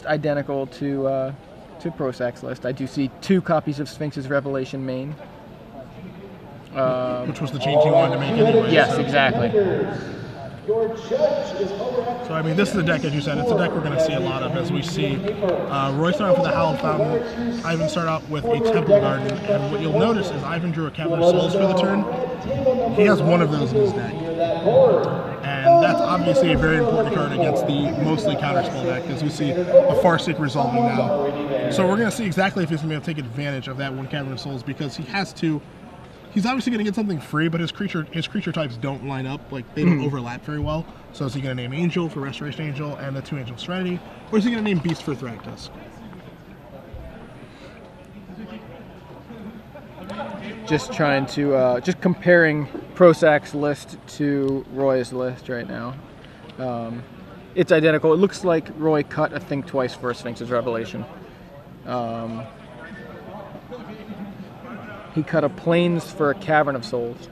almost identical to Prosak's list. I do see 2 copies of Sphinx's Revelation main. Which was the change you wanted to make anyway. Yes, so. exactly. So, I mean, this is a deck, as you said, it's a deck we're going to see a lot of, as we see Roy start off with the Hallowed Fountain, Ivan start out with a Temple Garden, and what you'll notice is Ivan drew a Cavern of Souls for the turn. He has one of those in his deck. And that's obviously a very important card against the mostly counterspell deck, as we see a Farseek resolving now. So we're going to see exactly if he's going to be able to take advantage of that one Cavern of Souls, because he has to. He's obviously going to get something free, but his creature types don't line up, like they don't overlap very well. So is he going to name Angel for Restoration Angel and the 2 Angel Serenity, or is he going to name Beast for Thragtusk? Just trying to, just comparing Prosak's list to Roy's list right now. It's identical. It looks like Roy cut a Think Twice for Sphinx's Revelation. He cut a Plains for a Cavern of Souls.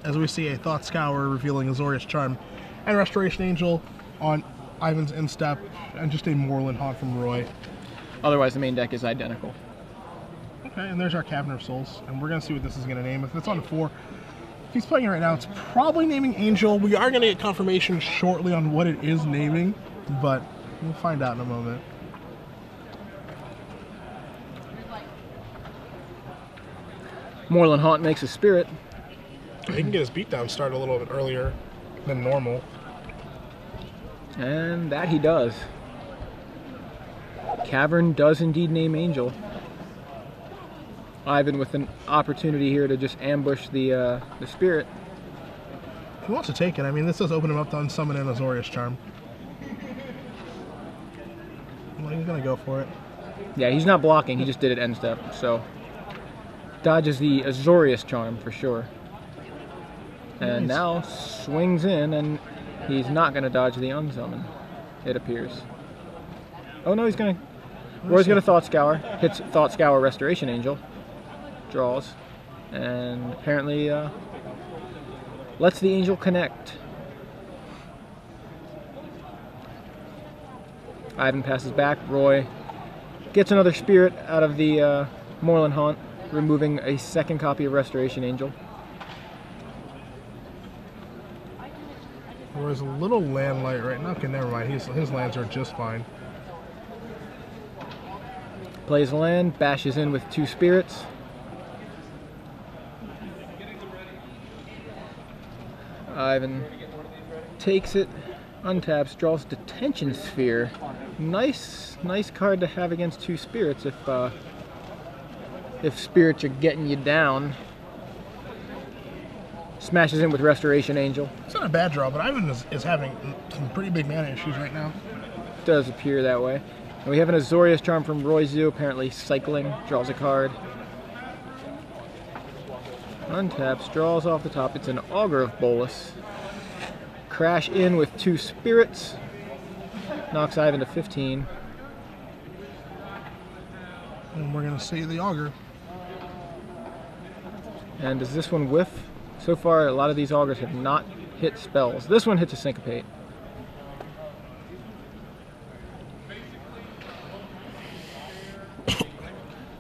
As we see a Thought Scour revealing Azorius Charm and Restoration Angel on Ivan's Instep, and just a Moorland Haunt from Roy. Otherwise, the main deck is identical. Okay, and there's our Cavern of Souls, and we're going to see what this is going to name. If it's on 4, if he's playing it right now, it's probably naming Angel. We are going to get confirmation shortly on what it is naming, but we'll find out in a moment. Moorland Haunt makes a Spirit. He can get his beatdown started a little bit earlier than normal. And that he does. Cavern does indeed name Angel. Ivan with an opportunity here to just ambush the Spirit. He wants to take it. I mean, this does open him up to unsummon an Azorius Charm. Well, he's going to go for it. Yeah, he's not blocking. He just did it end step, so... Dodges the Azorius Charm for sure. And now swings in, and he's not going to dodge the unsummon, it appears. Oh no, he's going to... Roy's going to Thought Scour. Hits Thought Scour Restoration Angel. Draws. And apparently lets the Angel connect. Ivan passes back. Roy gets another Spirit out of the Moorland Haunt, removing a 2nd copy of Restoration Angel. There's a little land light right now. Okay, never mind. His lands are just fine. Plays a land, bashes in with 2 Spirits. Ivan takes it, untaps, draws Detention Sphere. Nice card to have against 2 Spirits if Spirits are getting you down. Smashes in with Restoration Angel. It's not a bad draw, but Ivan is having some pretty big mana issues right now. Does appear that way. And we have an Azorius Charm from Roy Zoo, apparently cycling, draws a card. Untaps, draws off the top. It's an Augur of Bolas. Crash in with 2 Spirits. Knocks Ivan to 15. And we're going to see the Augur. And does this one whiff? So far, a lot of these Augurs have not hit spells. This one hits a Syncopate.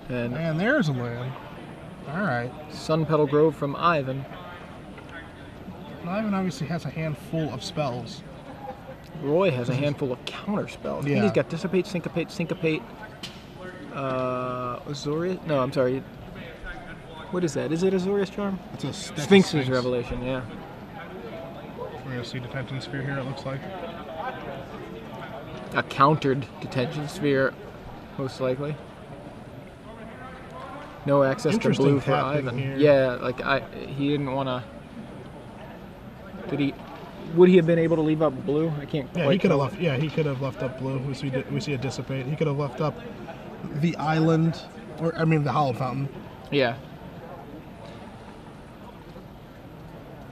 And there's a land. Alright. Sun Petal Grove from Ivan. Ivan obviously has a handful of spells. Roy has a handful of counter spells. Yeah. I think he's got Dissipate, Syncopate, Syncopate. Azorius? No, I'm sorry. What is that? Is it Azorius Charm? It's a Sphinx's Revelation, yeah. We're going to see Detention Sphere here, it looks like. A countered Detention Sphere, most likely. No access to blue for Ivan. Here. Yeah, like he didn't want to. Would he have been able to leave up blue? I can't. Yeah, he could have left. Yeah, he could have left up blue. We see a Dissipate. He could have left up the island, or I mean the Hallowed Fountain. Yeah.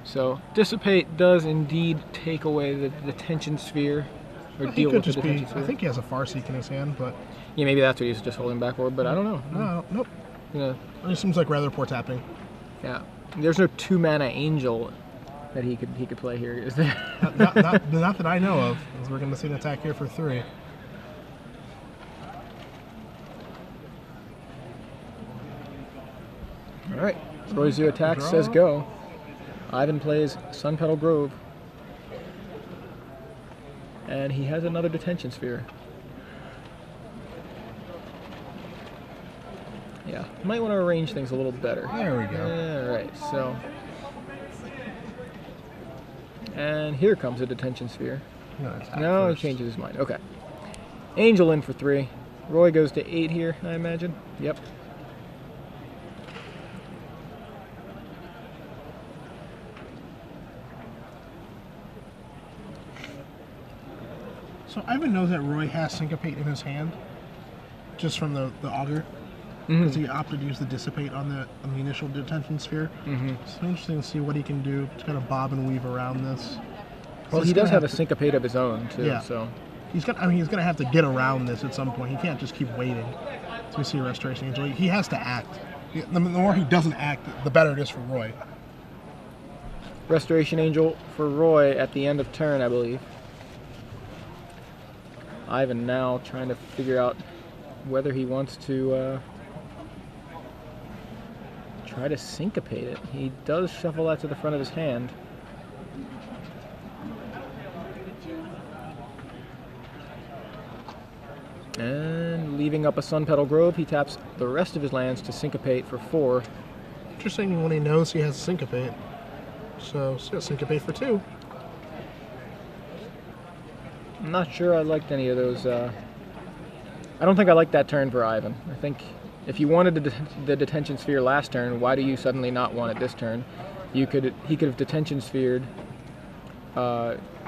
So Dissipate does indeed take away the Detention Sphere, or deal with the Detention Sphere. I think he has a Farseek in his hand, but yeah, maybe that's what he's just holding back for. But I don't know. No, nope. Yeah. It seems like rather poor tapping. Yeah. There's no 2-mana Angel that he could play here, is there? not that I know of, because we're going to see an attack here for 3. All right, Royzu attacks, says go. Ivan plays Sun Petal Grove. And he has another detention sphere. Yeah, might want to arrange things a little better. There we go. All right, so. And here comes a detention sphere. No, he changes his mind. Okay. Angel in for 3. Roy goes to 8 here, I imagine. Yep. So Ivan knows that Roy has Syncopate in his hand, just from the auger, because he opted to use the Dissipate on the initial detention sphere. So it's interesting to see what he can do to kind of bob and weave around this. Well, he does have a Syncopate of his own too. Yeah. So he's gonna have to get around this at some point. He can't just keep waiting. So we see Restoration Angel. He has to act. The more he doesn't act, the better it is for Roy. Restoration Angel for Roy at the end of turn, I believe. Ivan now trying to figure out whether he wants to try to syncopate it. He does shuffle that to the front of his hand. And leaving up a Sun Petal Grove, he taps the rest of his lands to syncopate for 4. Interesting when he knows he has Syncopate. So he's got Syncopate for 2. I'm not sure I liked any of those. I don't think I liked that turn for Ivan. I think if you wanted the detention sphere last turn, why do you suddenly not want it this turn? He could have detention sphered,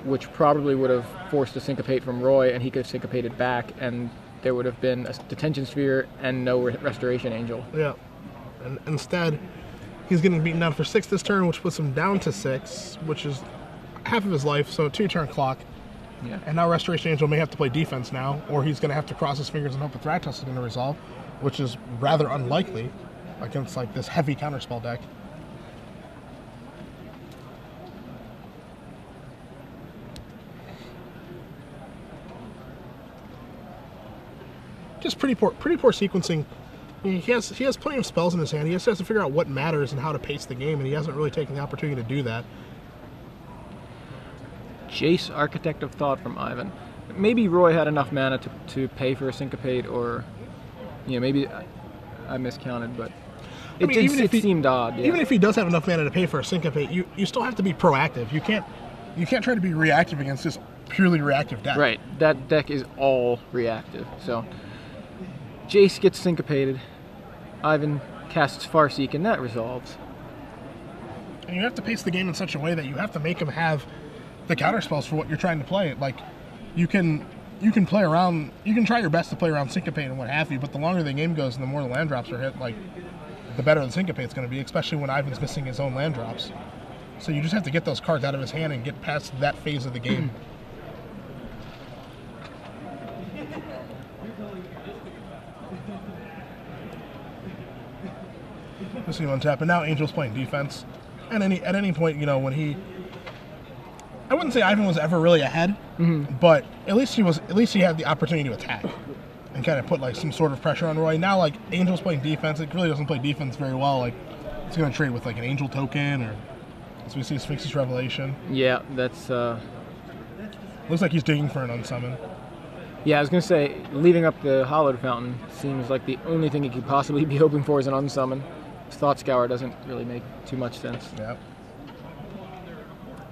which probably would have forced a syncopate from Roy, and he could have syncopated back, and there would have been a detention sphere and no Restoration Angel. Yeah, and instead, he's getting beaten down for 6 this turn, which puts him down to 6, which is half of his life, so a 2-turn clock. Yeah. And now Restoration Angel may have to play defense now, or he's going to have to cross his fingers and hope the Thragtusk is going to resolve, which is rather unlikely against like this heavy counterspell deck. Just pretty poor sequencing. I mean, he has plenty of spells in his hand. He just has to figure out what matters and how to pace the game, and he hasn't really taken the opportunity to do that. Jace, Architect of Thought from Ivan. Maybe Roy had enough mana to pay for a syncopate, or maybe I miscounted, but it seemed odd. Yeah. Even if he does have enough mana to pay for a syncopate, you still have to be proactive. You can't try to be reactive against this purely reactive deck. Right. That deck is all reactive. So Jace gets syncopated. Ivan casts Farseek, and that resolves. And you have to pace the game in such a way that you have to make him have the counter spells for what you're trying to play. Like, you can play around, you can try your best to play around syncopate and what have you, but the longer the game goes and the more the land drops are hit, like, the better the syncopate's going to be, especially when Ivan's missing his own land drops. So you just have to get those cards out of his hand and get past that phase of the game. Let's see one tap, and now Angel's playing defense. And at any point, when I wouldn't say Ivan was ever really ahead, but at least he had the opportunity to attack and kind of put like some sort of pressure on Roy. Now like Angel's playing defense, it really doesn't play defense very well. Like it's going to trade with like an Angel token, or as we see Sphinx's Revelation. Yeah, that's looks like he's digging for an unsummon. Yeah, I was going to say leaving up the Hollowed Fountain seems like the only thing he could possibly be hoping for is an unsummon. Thought Scour doesn't really make too much sense. Yeah.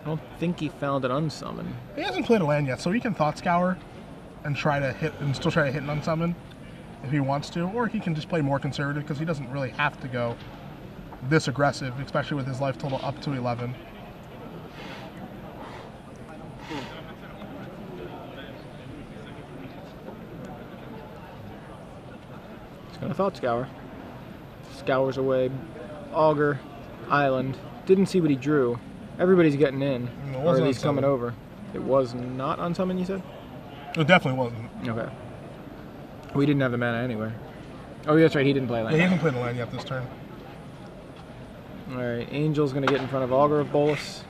I don't think he found an unsummon. He hasn't played a land yet, so he can Thought Scour and still try to hit an unsummon if he wants to, or he can just play more conservative because he doesn't really have to go this aggressive, especially with his life total up to 11. He's gonna Thought Scour. Scours away, Augur, Island. Didn't see what he drew. Everybody's getting in, or at least coming over. It was not unsummon, you said? It definitely wasn't. Okay. We didn't have the mana anyway. Oh, that's right, he didn't play land. Yeah, he hasn't played a land yet this turn. Alright, Angel's going to get in front of Augur of Bolus.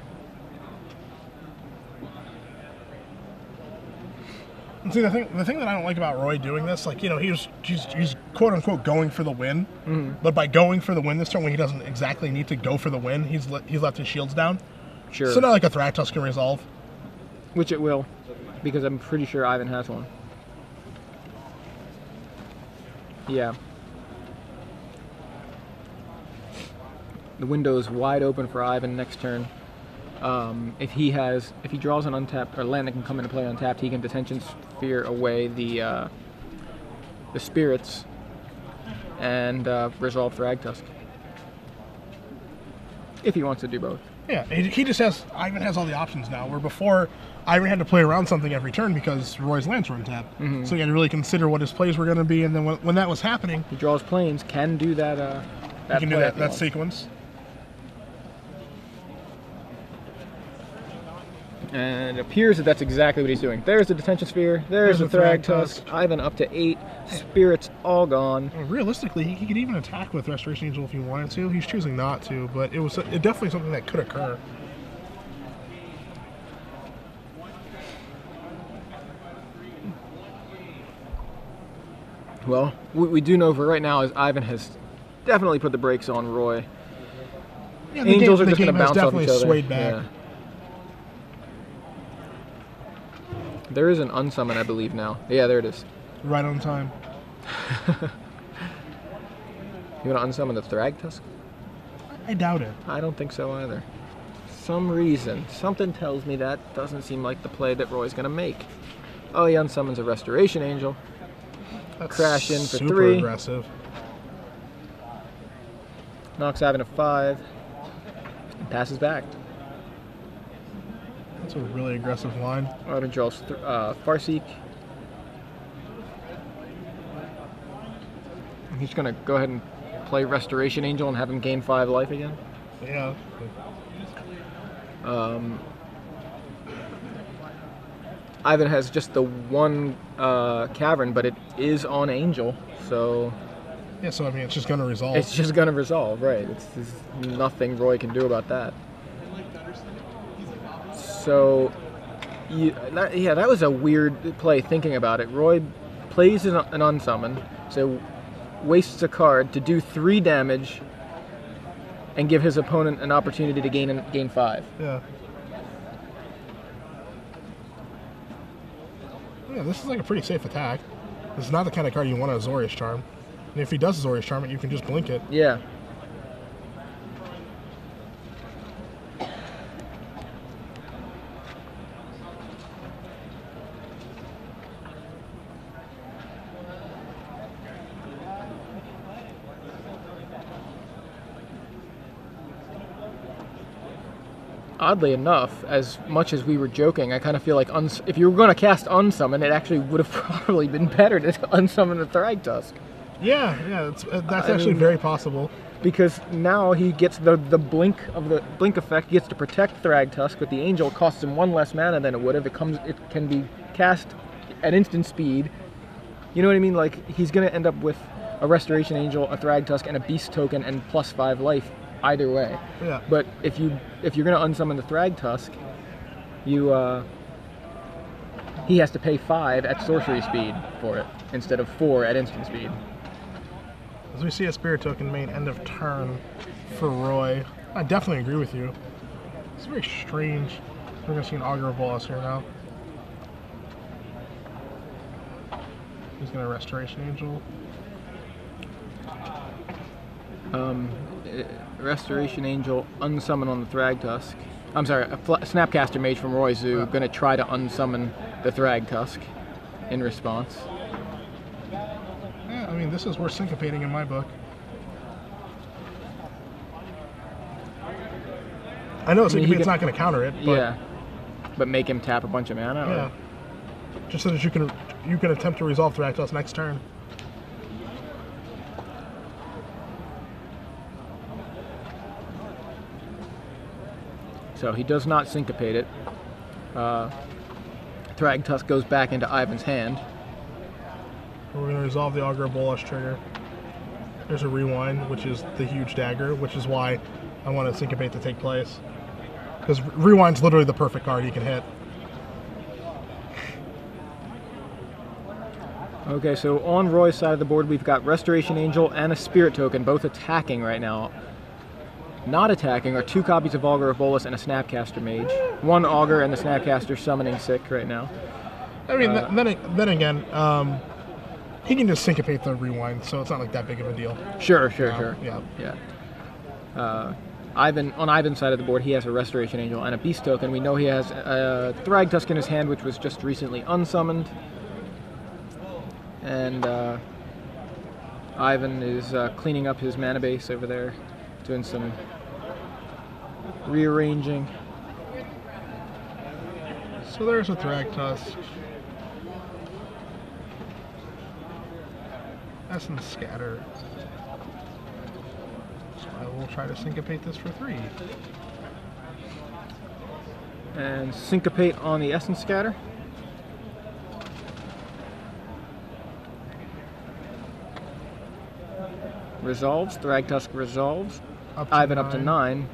See, the thing that I don't like about Roy doing this, like, you know, he's quote unquote going for the win, but by going for the win this turn, when he doesn't exactly need to go for the win, he's left his shields down. Sure. So now, like, a Thragtusk can resolve. Which it will, because I'm pretty sure Ivan has one. Yeah. The window is wide open for Ivan next turn. If he draws an untapped, or land that can come into play untapped, he can Detention Sphere away the spirits and resolve Thragtusk. If he wants to do both. Yeah, Ivan has all the options now, where before Ivan had to play around something every turn because Roy's lands were untapped. So he had to really consider what his plays were going to be, and then when that was happening, he draws planes, can do that. He can do that sequence. And it appears that that's exactly what he's doing. There's the Detention Sphere, there's the Thragtusk, Ivan up to 8, spirits all gone. Well, realistically, he could even attack with Restoration Angel if he wanted to. He's choosing not to, but it definitely something that could occur. Well, what we do know for right now is Ivan has definitely put the brakes on Roy. Yeah, Angels are just going to bounce off each other. Swayed back. Yeah. There is an unsummon, I believe, now. Yeah, there it is. Right on time. You want to unsummon the Thragtusk? I doubt it. I don't think so either. Some reason. Something tells me that doesn't seem like the play that Roy's going to make. Oh, he unsummons a Restoration Angel. That's Crash in for super 3. Aggressive. Knocks Ivan to 5. And passes back. That's a really aggressive line. Ivan draws Farseek. He's going to go ahead and play Restoration Angel and have him gain 5 life again. Yeah. Ivan has just the one cavern, but it is on Angel, so... Yeah, so I mean, it's just going to resolve. It's just going to resolve, right. There's nothing Roy can do about that. So, that was a weird play thinking about it. Roy plays an unsummon, so wastes a card to do 3 damage and give his opponent an opportunity to gain 5. Yeah. Yeah, this is like a pretty safe attack. This is not the kind of card you want a Azorius Charm. And if he does Azorius Charm it, you can just blink it. Yeah. Oddly enough, as much as we were joking, I kind of feel like if you were going to cast Unsummon, it actually would have probably been better to unsummon the Thragtusk. Yeah, that's actually very possible. Because now he gets the blink effect. He gets to protect Thragtusk, but the Angel costs him 1 less mana than it would if it can be cast at instant speed. You know what I mean? Like, he's going to end up with a Restoration Angel, a Thragtusk, and a Beast token, and +5 life. Either way. Yeah. But if you're gonna unsummon the Thragtusk, he has to pay 5 at sorcery speed for it instead of 4 at instant speed. As we see a Spirit token main end of turn for Roy, I definitely agree with you. It's very strange. We're gonna see an Augur of Bolas here now. He's gonna Restoration Angel. Restoration Angel, unsummon on the Thragtusk. I'm sorry, a Snapcaster Mage from Roy Zoo, gonna try to unsummon the Thragtusk in response. Yeah, I mean, this is worth syncopating in my book. I know syncopate's not gonna counter it, but... Yeah, but make him tap a bunch of mana? Yeah. Or? Just so that you can attempt to resolve Thragtusk next turn. So he does not syncopate it. Thragtusk goes back into Ivan's hand. We're going to resolve the Augur of Bolas trigger. There's a Rewind, which is the huge dagger, which is why I want to syncopate to take place. Because Rewind's literally the perfect card he can hit. Okay, so on Roy's side of the board, we've got Restoration Angel and a Spirit Token, both attacking right now. Not attacking are 2 copies of Augur of Bolus and a Snapcaster Mage. 1 Augur and the Snapcaster summoning sick right now. I mean, then again, he can just syncopate the rewind, so it's not like that big of a deal. Sure. Yeah. Ivan, on Ivan's side of the board, he has a Restoration Angel and a Beast Token. We know he has a Thragtusk in his hand, which was just recently unsummoned. And Ivan is cleaning up his mana base over there, doing some rearranging. So there's a Thragtusk. Essence Scatter. So I will try to syncopate this for 3. And syncopate on the Essence Scatter. Resolves. Thragtusk resolves. Ivan up to 9.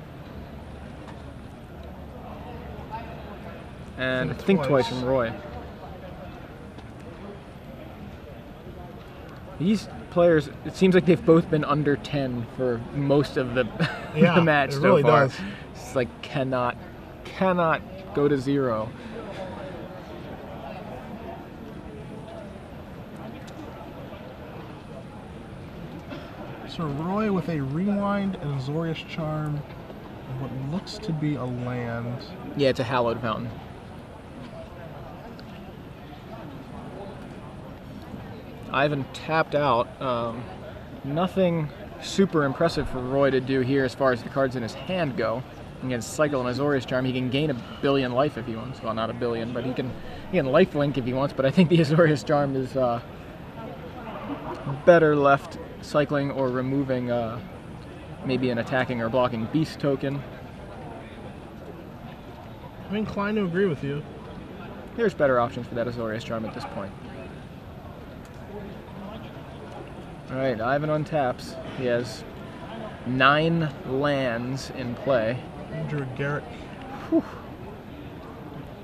And Think Twice from Roy. These players, it seems like they've both been under 10 for most of the, the match so really far. Does. It's like cannot go to 0. So Roy with a Rewind and Azorius Charm, and what looks to be a land. Yeah, it's a Hallowed Fountain. Ivan tapped out. Nothing super impressive for Roy to do here as far as the cards in his hand go. He can cycle an Azorius Charm. He can gain 1 billion life if he wants. Well, not 1 billion, but he can lifelink if he wants. But I think the Azorius Charm is better left cycling or removing maybe an attacking or blocking Beast Token. I'm inclined to agree with you. There's better options for that Azorius Charm at this point. Alright, Ivan untaps. He has 9 lands in play. Andrew Garrett. Whew.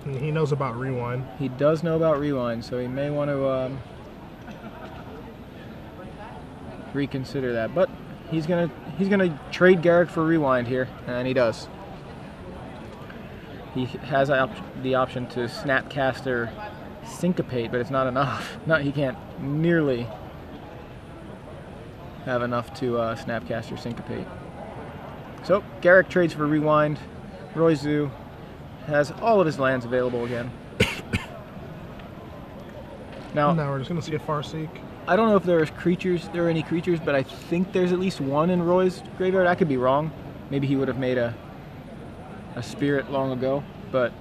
And he knows about Rewind. He does know about Rewind, so he may want to reconsider that. But he's gonna trade Garrett for Rewind here, and he does. He has the option to Snapcaster Syncopate, but it's not enough. He can't nearly have enough to Snapcaster Syncopate. So Garrick trades for Rewind. Roy Zoo has all of his lands available again. Now we're just gonna see a Farseek. I don't know if there are any creatures, but I think there's at least 1 in Roy's graveyard. I could be wrong. Maybe he would have made a spirit long ago, but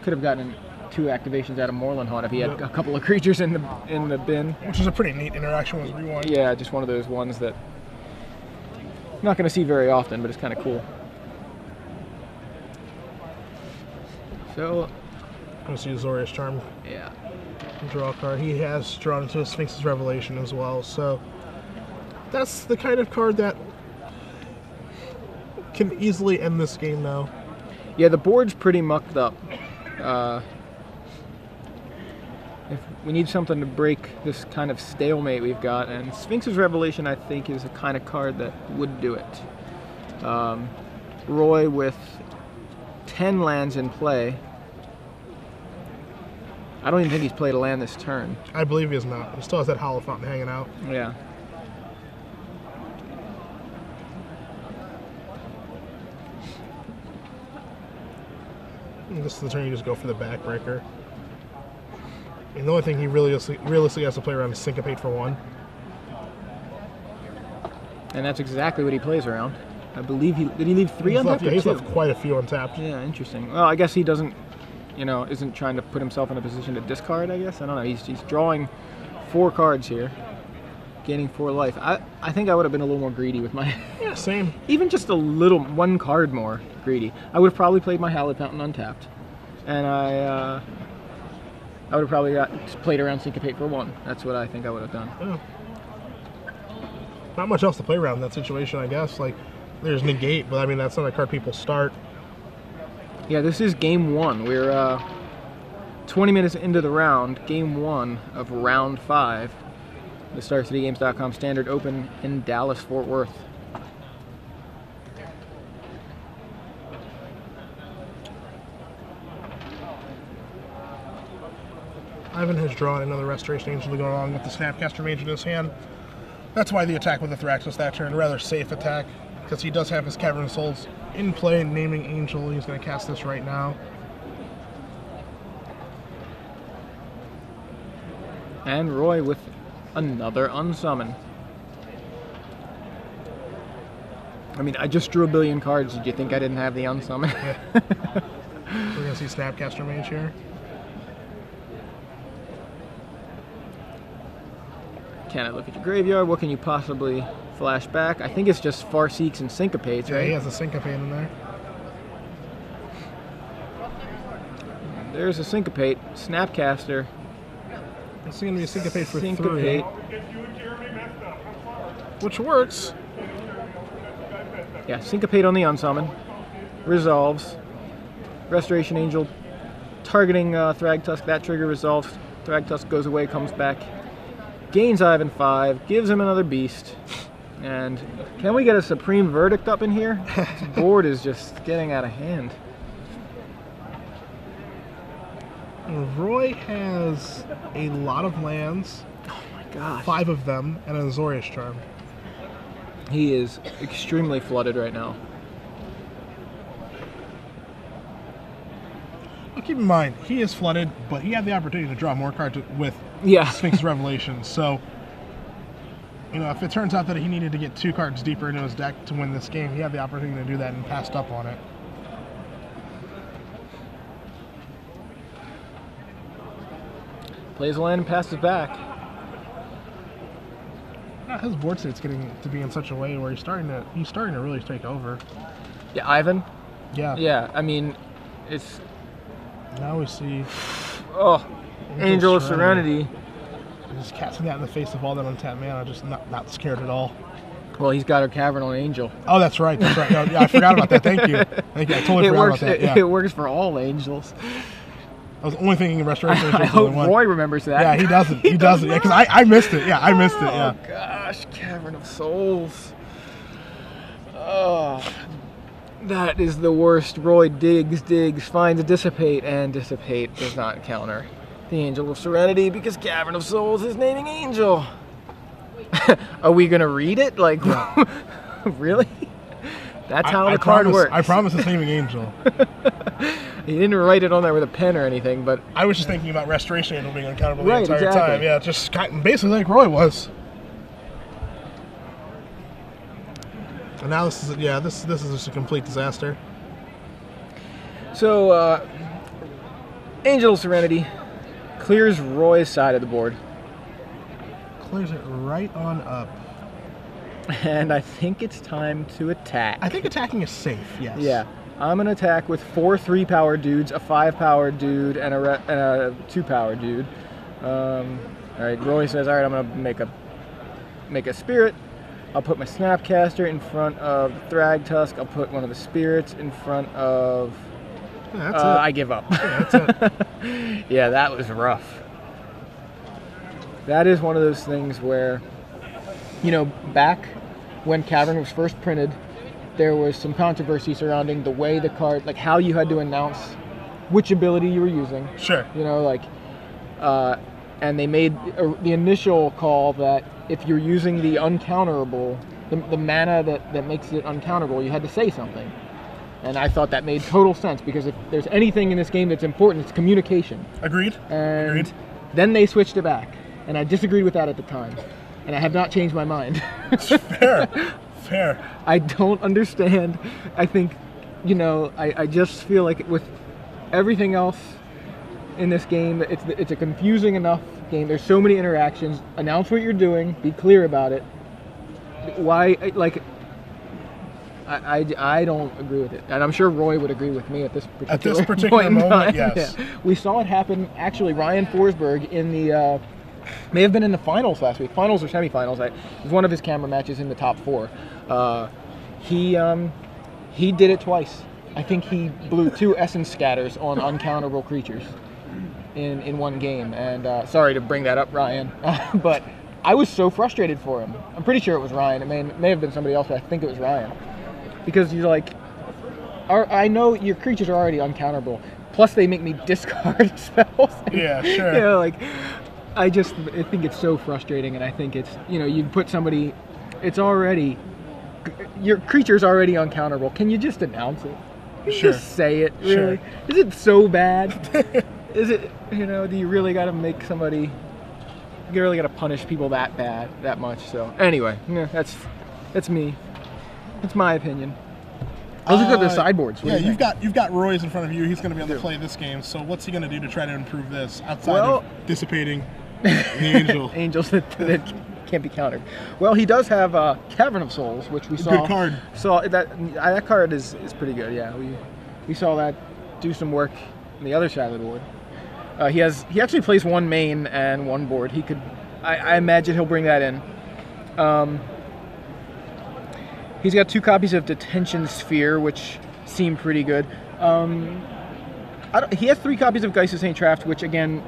could have gotten 2 activations out of Moorland Haunt if he had a couple of creatures in the bin. Which is a pretty neat interaction with Rewind. Yeah, just one of those ones that I'm not going to see very often, but it's kind of cool. So, I'm going to see Azorius Charm. Yeah. Draw a card. He has drawn into a Sphinx's Revelation as well, so that's the kind of card that can easily end this game now. Yeah, the board's pretty mucked up. If we need something to break this kind of stalemate we've got, and Sphinx's Revelation, I think, is the kind of card that would do it. Roy with 10 lands in play. I don't even think he's played a land this turn. I believe he is not. He still has that Hollow Fountain hanging out. Yeah. And this is the turn you just go for the backbreaker. And the only thing he realistically has to play around is Syncopate for 1. And that's exactly what he plays around. I believe did he leave 3 untapped? Yeah, he's left quite a few untapped. Yeah, interesting. Well, I guess he doesn't, isn't trying to put himself in a position to discard, I guess. I don't know. He's drawing 4 cards here, gaining 4 life. I think I would have been a little more greedy with my... Yeah, same. Even just a little, 1 card more greedy. I would have probably played my Hallowed Fountain untapped. And I would have probably played around Syncopate for 1. That's what I think I would have done. Yeah. Not much else to play around in that situation, I guess. Like, there's Negate, but I mean, that's not a card people start. Yeah, this is game 1. We're 20 minutes into the round, game 1 of round 5, the StarCityGames.com Standard Open in Dallas, Fort Worth. Ivan has drawn another Restoration Angel to go along with the Snapcaster Mage in his hand. That's why the attack with the Thraxos that turn, rather safe attack, because he does have his Cavern of Souls in play, naming Angel. He's going to cast this right now. And Roy with another unsummon. I mean, I just drew a billion cards. Did you think I didn't have the unsummon? Yeah. We're going to see Snapcaster Mage here. Can I look at your graveyard? What can you possibly flash back? I think it's just Farseeks and Syncopates, Yeah, right? he has a Syncopate in there. There's a Syncopate. Snapcaster. It's going to be a Syncopate for Syncopate. 3. Which works. Yeah, Syncopate on the unsummon. Resolves. Restoration Angel targeting Thragtusk. That trigger resolves. Thragtusk goes away, comes back. Gains Ivan 5, gives him another beast. And can we get a Supreme Verdict up in here? This board is just getting out of hand. Roy has a lot of lands. Oh my gosh. 5 of them, and an Azorius Charm. He is extremely flooded right now. Well, keep in mind, he is flooded, but he had the opportunity to draw more cards with Sphinx Revelation. So, you know, if it turns out that he needed to get 2 cards deeper into his deck to win this game, he had the opportunity to do that and passed up on it. Plays a land and passes back. His board state's getting to be in such a way where he's starting to really take over. Yeah, Ivan? Yeah. Yeah, I mean, it's... Now we see... Oh, Angel of Serenity. Just casting that in the face of all that untapped mana, just not scared at all. Well, he's got a Cavern on Angel. Oh, that's right. That's right. Yeah, I forgot about that. Thank you. Thank you. I totally forgot about that. Yeah. It works for all Angels. I was only thinking Restoration Angel. I hope Roy remembers that. Yeah, he doesn't. He doesn't. Yeah, because I missed it. Yeah, I missed it. Yeah. Oh gosh, Cavern of Souls. Oh, that is the worst. Roy digs, finds a Dissipate, and Dissipate does not counter the Angel of Serenity because Cavern of Souls is naming Angel. Are we gonna read it? Like, yeah. Really? That's how the card works. I promise it's naming Angel. He didn't write it on there with a pen or anything, but... I was just thinking about Restoration Angel being uncountable the entire time. Yeah, just basically like Roy was. And now this is, yeah, this is just a complete disaster. So, Angel of Serenity clears Roy's side of the board. Clears it right on up. And I think it's time to attack. I think attacking is safe, yes. Yeah. I'm going to attack with 4 3-power dudes, a 5-power dude, and a 2-power dude. All right, Roy says, all right, I'm going to make a spirit. I'll put my Snapcaster in front of Thragtusk. I'll put one of the spirits in front of... Yeah, that's it. I give up. Yeah, that's it. Yeah, that was rough. That is one of those things where, you know, back when Cavern was first printed, there was some controversy surrounding the way the card, like how you had to announce which ability you were using. Sure. You know, like, and they made the initial call that if you're using the uncounterable, the mana that makes it uncounterable, you had to say something. And I thought that made total sense because if there's anything in this game that's important, it's communication. Agreed. And Agreed. Then they switched it back, and I disagreed with that at the time, and I have not changed my mind. Fair. Fair. I don't understand. I think, you know, I just feel like with everything else in this game, it's a confusing enough game. There's so many interactions. Announce what you're doing. Be clear about it. Why, like, I don't agree with it. And I'm sure Roy would agree with me at this particular moment, yes. Yeah. We saw it happen, actually, Ryan Forsberg in the... may have been in the finals last week, finals or semifinals. It was one of his camera matches in the top 4. He did it twice. I think he blew 2 essence scatters on uncounterable creatures. in one game. And sorry to bring that up, Ryan, but I was so frustrated for him. I'm pretty sure it was Ryan. It may have been somebody else, but I think it was Ryan. Because you're like, I know your creatures are already uncounterable. Plus, they make me discard spells. Yeah, sure. You know, like, I think it's so frustrating, and I think it's, you know, you put somebody, your creature's already uncounterable. Can you just announce it? Can you just say it, really? Sure. Is it so bad? Is it, you know, do you really got to make somebody, you really got to punish people that bad, that much? So, anyway, yeah, that's me. That's my opinion. Let's look at the sideboards. Yeah, you've got Roy's in front of you. He's going to be able to play this game. So what's he going to do to try to improve this outside of dissipating the angel? Angels that can't be countered. Well, he does have Cavern of Souls, which we saw. Good card. So that card is pretty good. Yeah, we saw that do some work on the other side of the board. He actually plays one main and one board. He could, I imagine he'll bring that in. He's got 2 copies of Detention Sphere, which seem pretty good. He has 3 copies of Geist of St. Traft, which again,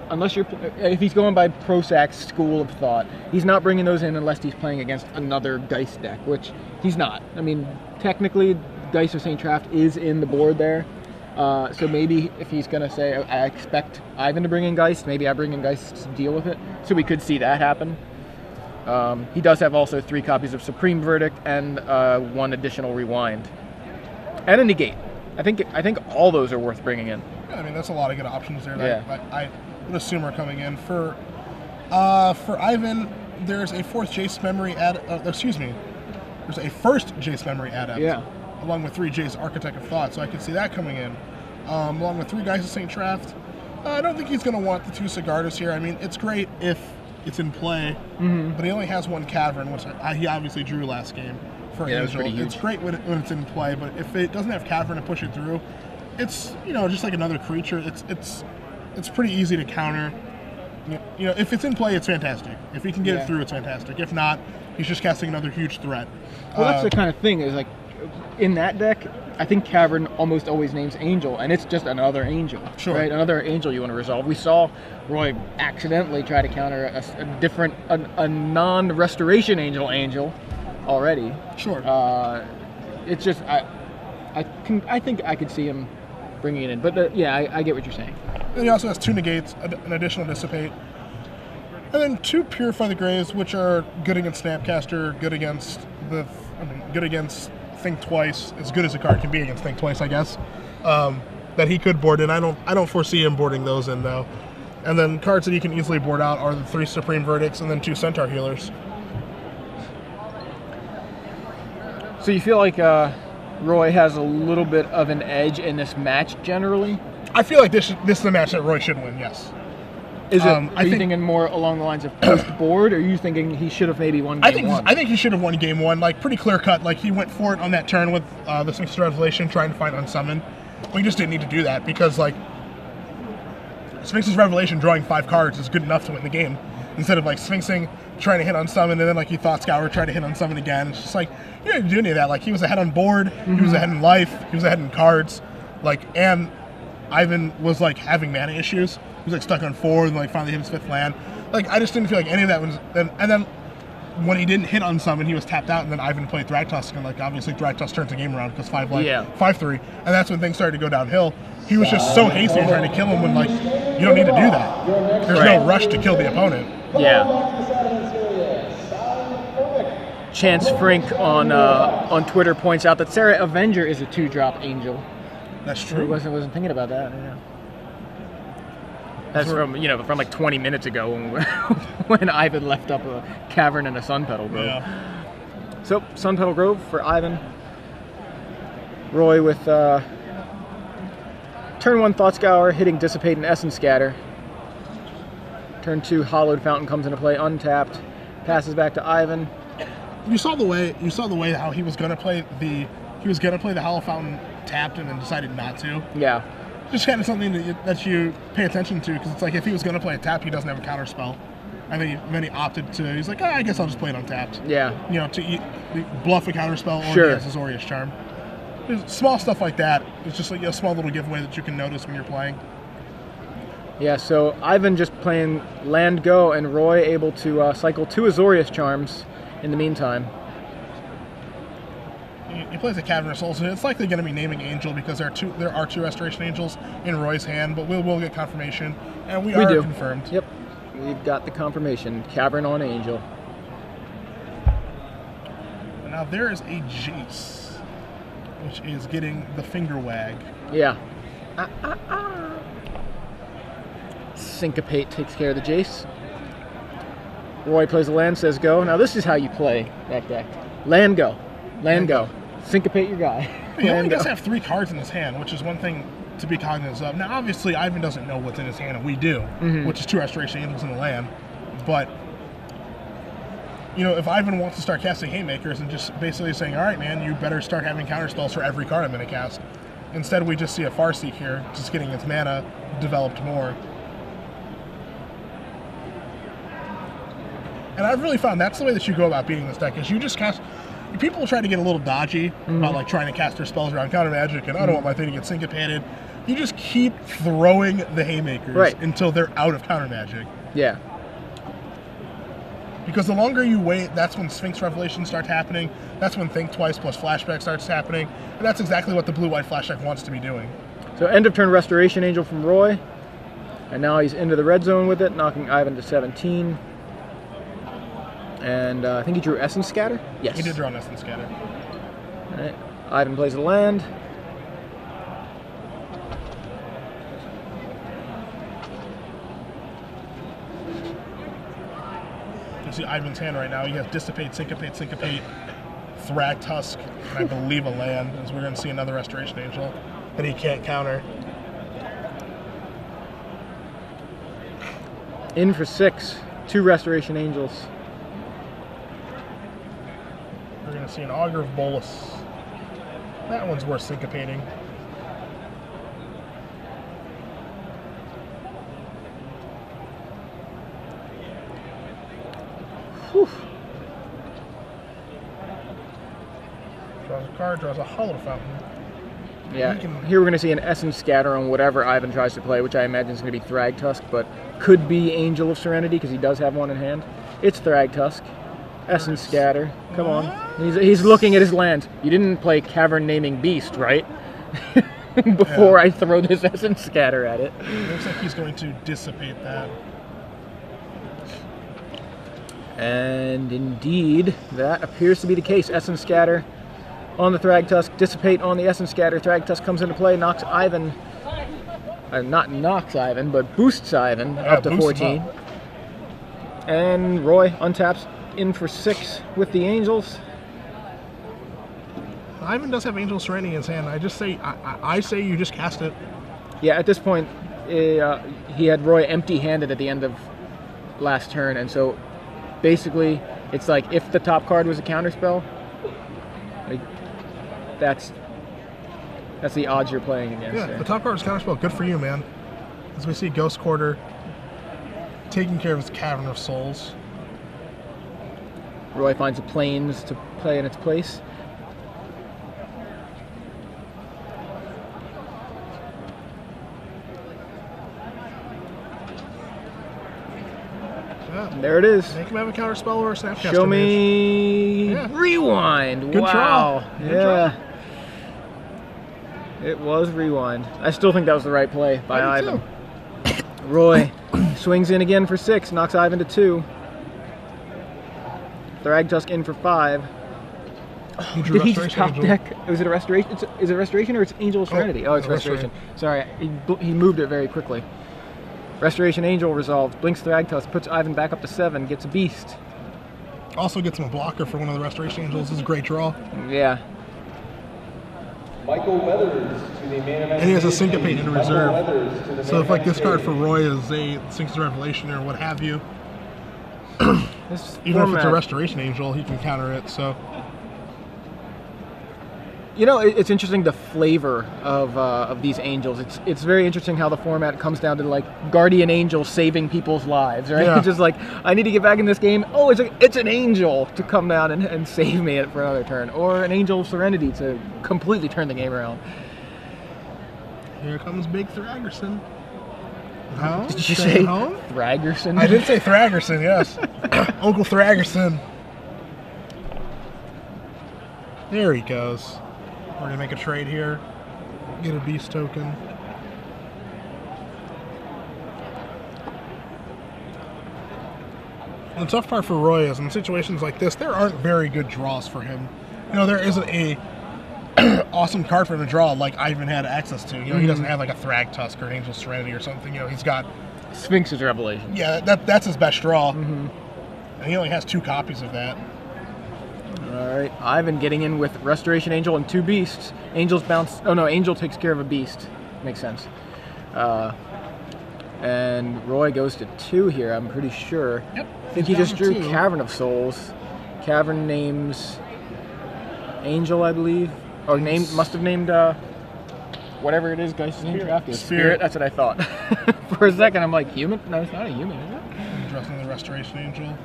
if he's going by Prosac's school of thought, he's not bringing those in unless he's playing against another Geist deck, which he's not. I mean, technically, Geist of St. Traft is in the board there. So maybe if he's going to say, I expect Ivan to bring in Geist, maybe I bring in Geist to deal with it. So we could see that happen. He does have also 3 copies of Supreme Verdict and 1 additional Rewind. And a Negate. I think all those are worth bringing in. Yeah, I mean, that's a lot of good options there that I would assume are coming in. For Ivan, there's a 4th Jace Memory there's a 1st Jace Memory Adept. Yeah. Along with 3 Jace Architect of Thought, so I could see that coming in. Along with 3 Geist of St. Traft. I don't think he's going to want the 2 Sigardas here. I mean, it's great if it's in play, but he only has 1 Cavern, which he obviously drew last game for Angel. It's great when it's in play, but if it doesn't have Cavern to push it through, it's, you know, just like another creature. It's pretty easy to counter. You know, if it's in play, it's fantastic. If he can get it through, it's fantastic. If not, he's just casting another huge threat. Well, that's the kind of thing is like in that deck. I think Cavern almost always names Angel, and it's just another Angel. Sure. Right? Another Angel you want to resolve. We saw Roy accidentally try to counter a non-restoration Angel already. Sure. It's just I think I could see him bringing it in, but I get what you're saying. And he also has 2 Negates, an additional Dissipate, and then 2 Purify the Graves, which are good against Snapcaster, good against Think Twice, as good as a card can be against Think Twice, I guess. That he could board in. I don't foresee him boarding those in though. And then cards that he can easily board out are the 3 Supreme Verdicts and then 2 Centaur Healers. So you feel like Roy has a little bit of an edge in this match generally? I feel like this is a match that Roy should win. Yes. Is it? Are you thinking more along the lines of post-board, or are you thinking he should have maybe won game 1? I think he should have won game 1, like pretty clear cut. Like he went for it on that turn with the Sphinx's Revelation, trying to find Unsummon. But he just didn't need to do that because like Sphinx's Revelation drawing 5 cards is good enough to win the game. Instead of like Sphinxing, trying to hit Unsummon, and then like he Thought Scour, tried to hit Unsummon again. It's just like you didn't do any of that. Like he was ahead on board, he was ahead in life, he was ahead in cards, like, and Ivan was like having mana issues. He was like stuck on 4 and like finally hit his 5th land. Like I just didn't feel like any of that was. And then when he didn't hit Unsummon, he was tapped out, and then Ivan played Thragtusk, and like obviously Thragtusk turns the game around because 5-3, and that's when things started to go downhill. He was just so hasty in trying to kill him when like you don't need to do that. There's no rush to kill the opponent. Yeah. Chance Frink on Twitter points out that Sarah Avenger is a 2-drop Angel. That's true. I wasn't thinking about that. Yeah. That's from like 20 minutes ago when Ivan left up a Cavern and a Sun Petal Grove. Yeah. So Sun Petal Grove for Ivan. Roy with turn 1 Thought Scour, hitting Dissipate and Essence Scatter. Turn 2 Hollowed Fountain comes into play untapped, passes back to Ivan. You saw the way how he was gonna play the Hollow Fountain tapped and then decided not to. Yeah. Just kind of something that you pay attention to, because it's like if he was going to play a tap, he doesn't have a counter spell. And then he opted to, he's like, I guess I'll just play it untapped. Yeah. You know, to bluff a counter spell, or he has Azorius Charm. There's small stuff like that. It's just like a small little giveaway that you can notice when you're playing. Yeah, so Ivan just playing land go, and Roy able to cycle 2 Azorius charms in the meantime. He plays a Cavern of Souls, and it's likely going to be naming Angel because there are two Restoration Angels in Roy's hand, but we'll get confirmation, and we are confirmed. Yep, we've got the confirmation. Cavern on Angel. And now there is a Jace, which is getting the finger wag. Yeah. Syncopate takes care of the Jace. Roy plays a land, says go. Now this is how you play that deck. Land go. Land go. Syncopate your guy. He only does have 3 cards in his hand, which is one thing to be cognizant of. Now obviously Ivan doesn't know what's in his hand, and we do, which is 2 Restoration Angels in the land. But you know, if Ivan wants to start casting Haymakers and just basically saying, all right man, you better start having counter spells for every card I'm going to cast. Instead we just see a Farseek here, just getting its mana developed more. And I've really found that's the way that you go about beating this deck, is you just cast... People try to get a little dodgy about like trying to cast their spells around counter magic, and I don't want my thing to get syncopated. You just keep throwing the Haymakers until they're out of counter magic. Yeah. Because the longer you wait, that's when Sphinx Revelation starts happening. That's when Think Twice plus Flashback starts happening. And that's exactly what the blue-white flash deck wants to be doing. So end of turn Restoration Angel from Roy. And now he's into the red zone with it, knocking Ivan to 17. And I think he drew Essence Scatter? Yes. He did draw an Essence Scatter. All right. Ivan plays a land. You see Ivan's hand right now. He has Dissipate, Syncopate, Syncopate, Thragtusk, and I believe a land, as we're going to see another Restoration Angel that he can't counter. In for 6. 2 Restoration Angels. We're going to see an Augur of Bolus. That one's worth syncopating. Whew. Draws a card, draws a Hollow Fountain. Yeah, here we're going to see an Essence Scatter on whatever Ivan tries to play, which I imagine is going to be Thragtusk, but could be Angel of Serenity because he does have one in hand. It's Thragtusk. Essence Scatter. Come on. He's looking at his land. You didn't play Cavern Naming Beast, right? Before I throw this Essence Scatter at it. Looks like he's going to dissipate that. And indeed, that appears to be the case. Essence Scatter on the Thragtusk, Dissipate on the Essence Scatter. Thragtusk comes into play, knocks Ivan, not knocks Ivan, but boosts Ivan up to 14. And Roy untaps in for 6 with the Angels. Ivan does have Angel Serenity in his hand. I just say, I say you just cast it. Yeah, at this point, he had Roy empty-handed at the end of last turn, and so basically, it's like if the top card was a counterspell, like, that's the odds you're playing against. Yeah, there. the top card was counterspell. Good for you, man. As we see Ghost Quarter taking care of his Cavern of Souls. Roy finds the Plains to play in its place. Yeah. There it is. Make him have a counterspell or a Snapcaster. Show me Rewind. Good wow. Draw. Good yeah. Draw. It was Rewind. I still think that was the right play by Ivan. Roy swings in again for 6, knocks Ivan to 2. Thragtusk in for 5. Did he just top deck? Was it a Restoration? Is it Restoration or it's Angel of Serenity? Oh, it's Restoration. Sorry, he moved it very quickly. Restoration Angel resolved. Blinks Thragtusk, puts Ivan back up to 7, gets a Beast. Also gets him a blocker for one of the Restoration Angels. This is a great draw. Yeah. Michael Weathers to the main event. And he has a Syncopate into reserve. So if like this card for Roy is a Sphinx Revelation or what have you, even if it's a Restoration Angel, he can counter it. So, you know, it's interesting the flavor of these angels. It's very interesting how the format comes down to like Guardian Angel saving people's lives, right? Yeah. It's just like, I need to get back in this game. Oh, it's an angel to come down and save me for another turn, or an Angel of Serenity to completely turn the game around. Here comes Big Thragerson. Home? Did you say home? Thragerson? I did say Thragerson, yes. Uncle Thragerson. There he goes. We're going to make a trade here. Get a beast token. The tough part for Roy is in situations like this, there aren't very good draws for him. You know, there isn't a awesome card for him to draw like Ivan had access to. You know, he doesn't have like a Thrag Tusk or an Angel Serenity or something. You know, he's got Sphinx's Revelation. Yeah, that's his best draw. And he only has 2 copies of that. Alright, Ivan getting in with Restoration Angel and 2 beasts. Angel's bounce. Oh no, Angel takes care of a beast. Makes sense. And Roy goes to 2 here, I'm pretty sure. Yep. I think he just drew Cavern of Souls. Cavern names Angel, I believe. Or must have named whatever it is Geist's name drafted. Spirit, that's what I thought. For a second I'm like, human? No, it's not a human, is it? Dressing the Restoration Angel.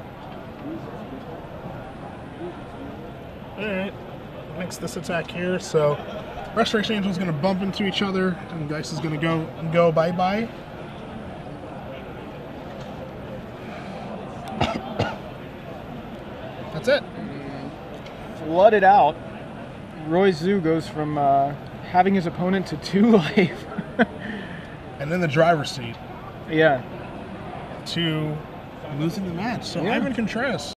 Alright. Makes this attack here, so Restoration Angel is going to bump into each other, and Geist is going to go bye-bye. That's it. Flooded out. Roy Zoo goes from having his opponent to 2 life. And then the driver's seat. Yeah. To losing the match. So Yeah. Ivan Contraras